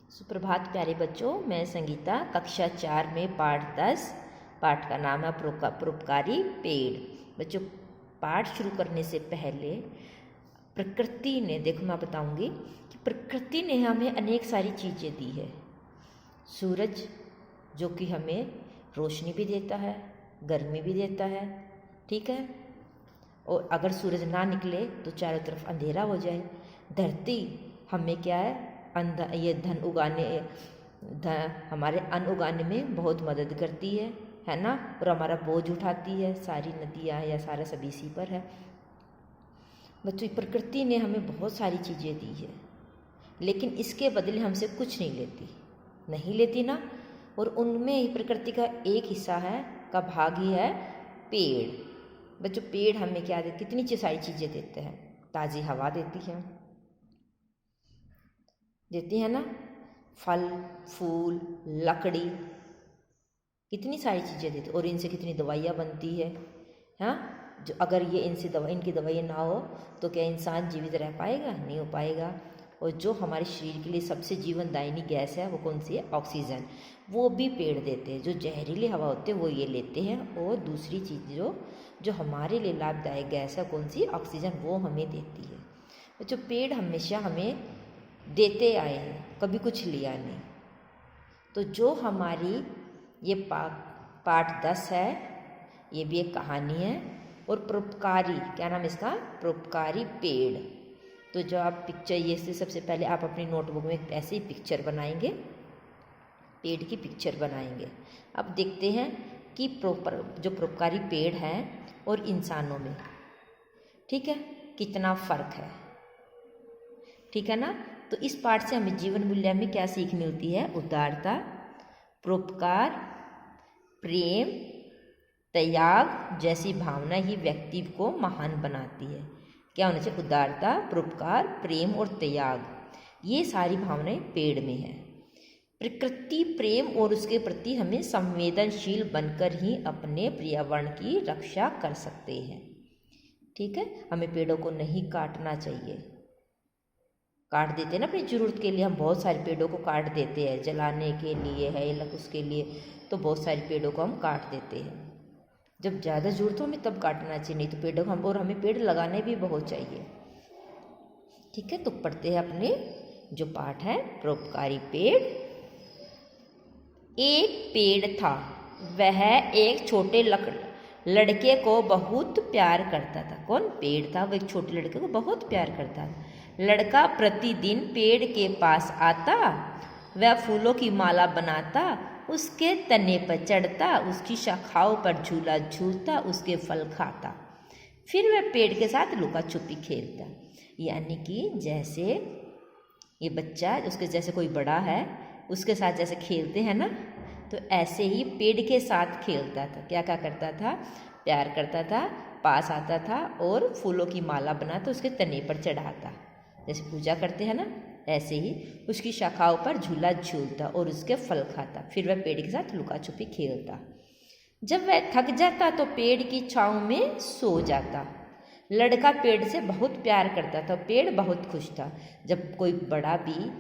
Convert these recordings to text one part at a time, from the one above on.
सुप्रभात प्यारे बच्चों, मैं संगीता कक्षा 4 में पाठ 10। पाठ का नाम है परोपकारी पेड़। बच्चों, पाठ शुरू करने से पहले प्रकृति ने, देखो मैं बताऊंगी कि प्रकृति ने हमें अनेक सारी चीज़ें दी है। सूरज जो कि हमें रोशनी भी देता है, गर्मी भी देता है, ठीक है। और अगर सूरज ना निकले तो चारों तरफ अंधेरा हो जाए। धरती हमें क्या है, ये हमारे अन्न उगाने में बहुत मदद करती है ना। और हमारा बोझ उठाती है, सारी नदियाँ या सारा सब इसी पर है। बच्चों, प्रकृति ने हमें बहुत सारी चीज़ें दी है, लेकिन इसके बदले हमसे कुछ नहीं लेती ना। और उनमें ही प्रकृति का एक हिस्सा है, का भाग ही है पेड़। बच्चों, पेड़ हमें क्या देते, कितनी सारी चीज़ें देते हैं। ताज़ी हवा देती है ना, फल फूल लकड़ी, कितनी सारी चीज़ें देती। और इनसे कितनी दवाइयाँ बनती है, हाँ। जो अगर ये इनकी दवाइयाँ ना हो तो क्या इंसान जीवित रह पाएगा? नहीं हो पाएगा। और जो हमारे शरीर के लिए सबसे जीवनदायिनी गैस है वो कौन सी है? ऑक्सीजन। वो भी पेड़ देते हैं। जो जहरीली हवा होती है वो ये लेते हैं, और दूसरी चीज़ जो हमारे लिए लाभदायक गैस है कौन सी? ऑक्सीजन, वो हमें देती है। जो पेड़ हमेशा हमें देते आए हैं, कभी कुछ लिया नहीं। तो जो हमारी ये पाठ 10 है, ये भी एक कहानी है। और परोपकारी, क्या नाम इसका? परोपकारी पेड़। तो जो आप पिक्चर, ये से सबसे पहले आप अपनी नोटबुक में ऐसे ही पिक्चर बनाएंगे, पेड़ की पिक्चर बनाएंगे। अब देखते हैं कि जो परोपकारी पेड़ है और इंसानों में, ठीक है, कितना फ़र्क है, ठीक है ना। तो इस पाठ से हमें जीवन मूल्य में क्या सीख मिलती है? उदारता, परोपकार, प्रेम, त्याग जैसी भावना ही व्यक्ति को महान बनाती है। क्या होना चाहिए? उदारता, परोपकार, प्रेम और त्याग, ये सारी भावनाएं पेड़ में है। प्रकृति प्रेम और उसके प्रति हमें संवेदनशील बनकर ही अपने पर्यावरण की रक्षा कर सकते हैं, ठीक है। हमें पेड़ों को नहीं काटना चाहिए। काट देते हैं ना अपनी ज़रूरत के लिए, हम बहुत सारे पेड़ों को काट देते हैं, जलाने के लिए है या उसके लिए, तो बहुत सारे पेड़ों को हम काट देते हैं। जब ज़्यादा ज़रूरत हो हमें तब काटना चाहिए, नहीं तो पेड़ों को और हमें पेड़ लगाने भी बहुत चाहिए, ठीक है। तो पढ़ते हैं अपने जो पाठ है, परोपकारी पेड़। एक पेड़ था, वह एक छोटे लड़के को बहुत प्यार करता था। कौन? पेड़ था, वह एक छोटे लड़के को बहुत प्यार करता था। लड़का प्रतिदिन पेड़ के पास आता, वह फूलों की माला बनाता, उसके तने पर चढ़ता, उसकी शाखाओं पर झूला झूलता, उसके फल खाता, फिर वह पेड़ के साथ लुका छुपी खेलता। यानी कि जैसे ये बच्चा, उसके जैसे कोई बड़ा है उसके साथ जैसे खेलते हैं ना, तो ऐसे ही पेड़ के साथ खेलता था। क्या क्या करता था? प्यार करता था, पास आता था और फूलों की माला बनाता, उसके तने पर चढ़ाता, जैसे पूजा करते हैं ना, ऐसे ही उसकी शाखाओं पर झूला झूलता और उसके फल खाता, फिर वह पेड़ के साथ लुका छुपी खेलता। जब वह थक जाता तो पेड़ की छाँव में सो जाता। लड़का पेड़ से बहुत प्यार करता था, पेड़ बहुत खुश था। जब कोई बड़ा भी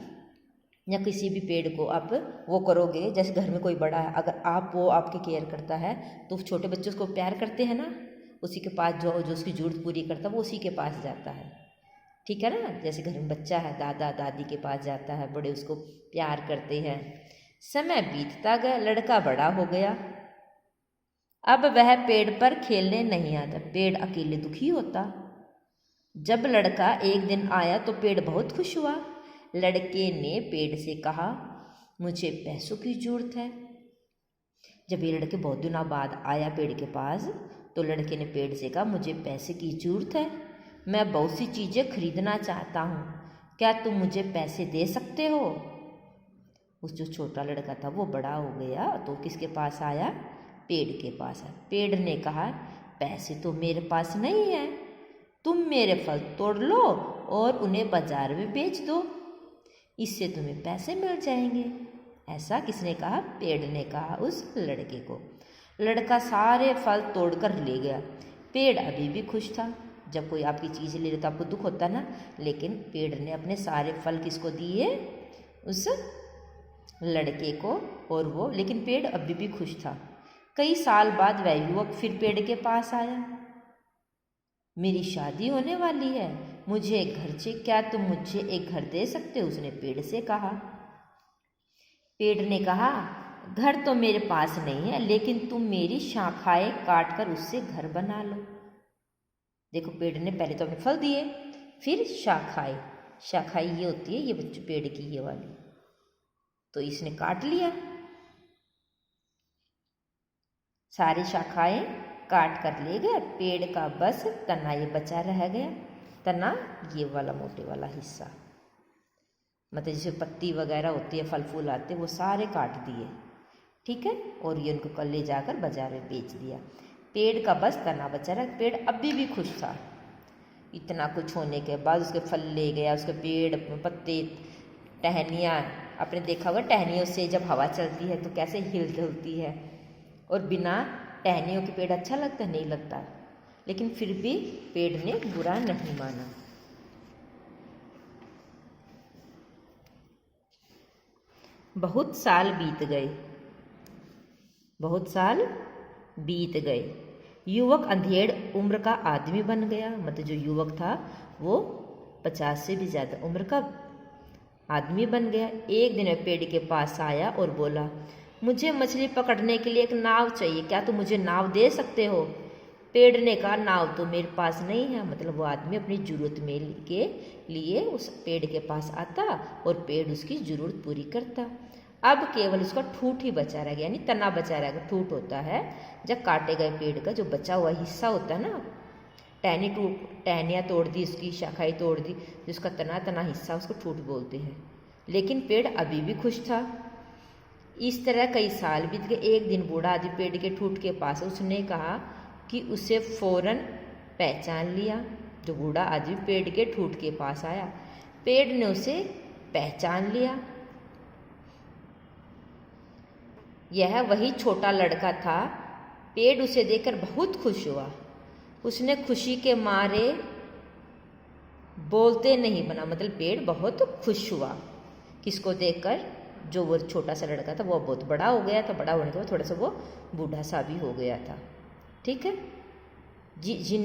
या किसी भी पेड़ को आप वो करोगे, जैसे घर में कोई बड़ा है, अगर आप वो आपकी केयर करता है तो छोटे बच्चे उसको प्यार करते हैं ना, उसी के पास जो उसकी ज़रूरत पूरी करता है वो उसी के पास जाता है, ठीक है ना। जैसे घर में बच्चा है, दादा दादी के पास जाता है, बड़े उसको प्यार करते हैं। समय बीतता गया, लड़का बड़ा हो गया, अब वह पेड़ पर खेलने नहीं आता, पेड़ अकेले दुखी होता। जब लड़का एक दिन आया तो पेड़ बहुत खुश हुआ। लड़के ने पेड़ से कहा, मुझे पैसों की ज़रूरत है। जब ये लड़के बहुत दिनों बाद आया पेड़ के पास, तो लड़के ने पेड़ से कहा, मुझे पैसे की ज़रूरत है, मैं बहुत सी चीज़ें खरीदना चाहता हूँ, क्या तुम मुझे पैसे दे सकते हो? उस जो छोटा लड़का था वो बड़ा हो गया तो किसके पास आया? पेड़ के पास आया। पेड़ ने कहा, पैसे तो मेरे पास नहीं है, तुम मेरे फल तोड़ लो और उन्हें बाजार में बेच दो, इससे तुम्हें पैसे मिल जाएंगे। ऐसा किसने कहा? पेड़ ने कहा उस लड़के को। लड़का सारे फल तोड़कर ले गया। पेड़ अभी भी खुश था। जब कोई आपकी चीज़ ले लेता आपको दुख होता ना, लेकिन पेड़ ने अपने सारे फल किसको दिए? उस लड़के को और वो, लेकिन पेड़ अभी भी खुश था। कई साल बाद वह युवक फिर पेड़ के पास आया। मेरी शादी होने वाली है, मुझे एक घर चाहिए, क्या तुम मुझे एक घर दे सकते हो? उसने पेड़ से कहा। पेड़ ने कहा, घर तो मेरे पास नहीं है, लेकिन तुम मेरी शाखाएं काट कर उससे घर बना लो। देखो, पेड़ ने पहले तो अपने फल दिए, फिर शाखाएं। शाखाएं ये होती है, ये बच्चों पेड़ की ये वाली, तो इसने काट लिया। सारी शाखाएं काट कर ले गया। पेड़ का बस तना ये बचा रह गया। तना ये वाला मोटे वाला हिस्सा, मतलब जैसे पत्ती वगैरह होती है, फल फूल आते, वो सारे काट दिए। ठीक है, और ये उनको कल ले जाकर बाजार में बेच दिया। पेड़ का बस तना बचा रहा। पेड़ अभी भी खुश था। इतना कुछ होने के बाद उसके फल ले गया, उसके पेड़ पत्ते टहनियाँ, आपने देखा होगा टहनियों से जब हवा चलती है तो कैसे हिल डुलती है, और बिना टहनियों के पेड़ अच्छा लगता नहीं लगता, लेकिन फिर भी पेड़ ने बुरा नहीं माना। बहुत साल बीत गए, बहुत साल बीत गए। युवक अंधेड़ उम्र का आदमी बन गया। मतलब जो युवक था वो 50 से भी ज़्यादा उम्र का आदमी बन गया। एक दिन वह पेड़ के पास आया और बोला, मुझे मछली पकड़ने के लिए एक नाव चाहिए, क्या तुम मुझे नाव दे सकते हो? पेड़ ने कहा, नाव तो मेरे पास नहीं है। मतलब वो आदमी अपनी ज़रूरत में के लिए उस पेड़ के पास आता और पेड़ उसकी ज़रूरत पूरी करता। अब केवल उसका ठूठ ही बचा रह गया, यानी तना बचा रह गया। ठूठ होता है जब काटे गए पेड़ का जो बचा हुआ हिस्सा होता है ना, टहनियाँ तोड़ दी, उसकी शाखाएँ तोड़ दी, जिसका तना हिस्सा उसको ठूठ बोलते हैं। लेकिन पेड़ अभी भी खुश था। इस तरह कई साल बीत गए। एक दिन बूढ़ा आदमी पेड़ के ठूठ के पास, उसने कहा कि उसे फौरन पहचान लिया। जो बूढ़ा आदमी पेड़ के ठूठ के पास आया, पेड़ ने उसे पहचान लिया। यह वही छोटा लड़का था। पेड़ उसे देखकर बहुत खुश हुआ। उसने खुशी के मारे बोलते नहीं बना। मतलब पेड़ बहुत खुश हुआ किसको देखकर? जो वो छोटा सा लड़का था वो बहुत बड़ा हो गया था। बड़ा होने के बाद थोड़ा सा वो बूढ़ा सा भी हो गया था। ठीक है जी।